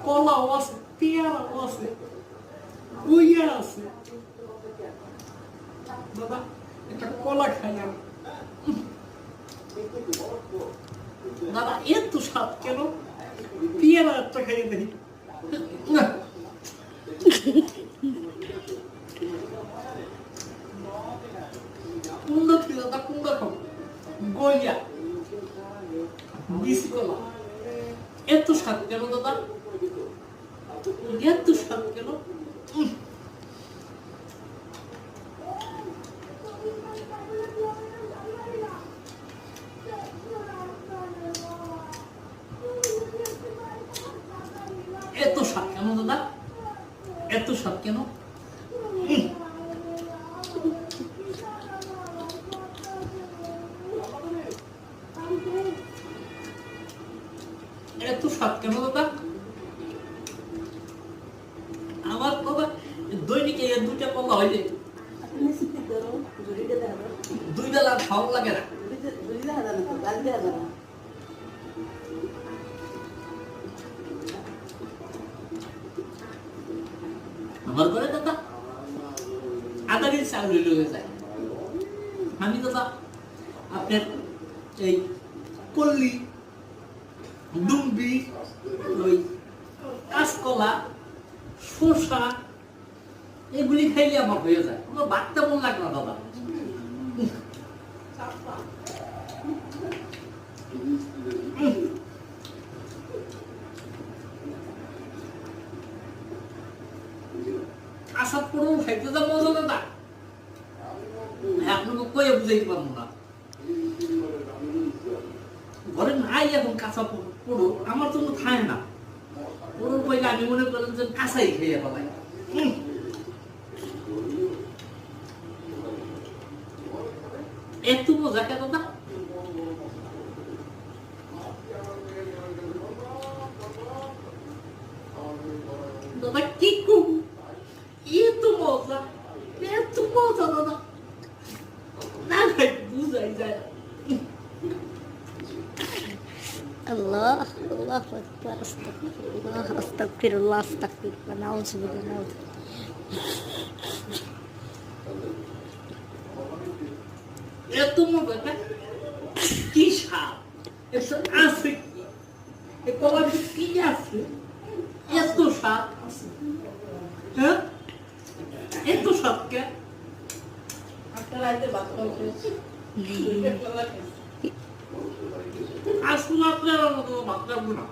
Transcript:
কলাও আছে, পেয়ারাও আছে, বইয়া আছে। দাদা একটা কলা খাই আমি। দাদা এত স্বাদ কেন? পেয়ারা একটা খাইয়ে দেখি। কুন্দা ছিল দাদা, কুন্দা খাও, গইয়া বিসি কলা। এত স্বাদ কেন দাদা? এত স্বাদ কেন? এত স্বাদ কেন দাদা? এত স্বাদ কেন? এত স্বাদ কেন দাদা? আমার বাবা দৈনিক এই দুইটা কলা হয় যে দুই ডাল আর ভালো লাগে না। আমার ঘরে দাদা আধা কেজি চাল হয়ে যায়। আমি দাদা আপনার এই কল্লি, ডুম্বি, ওই কাঁচকলা, শসা এগুলি খাইলে আমার হয়ে যায়। আমার বাড়তে মন লাগে না দাদা। আসাদ পড়ুন খাইতে যা মজা দাদা, আপনাকে কয়ে বুঝাইতে পারবো না। ঘরে নাই এখন কাঁচা পড়ো, আমার জন্য খায় না। পড়ুর পয়লা আমি মনে করেন যে কাঁচাই খেয়ে ফেলাই। এত মজা কে দাদা? দাদা কি করব, এত মজা, এত মজা দাদা, না খাই বুঝাই যায়। الله الله أكبر أستغفر الله أستغفر الله أستغفر الله نعوذ بالله نعوذ এত মজা না? কি স্বাদ! এটা আছে কি? এই কলাতে কি আছে? এত স্বাদ আছে, হ্যাঁ? এত স্বাদ কে? একটা রাতে ভাত খাওয়াইছি, আসলে আপনার মতো ভাত খাবো না।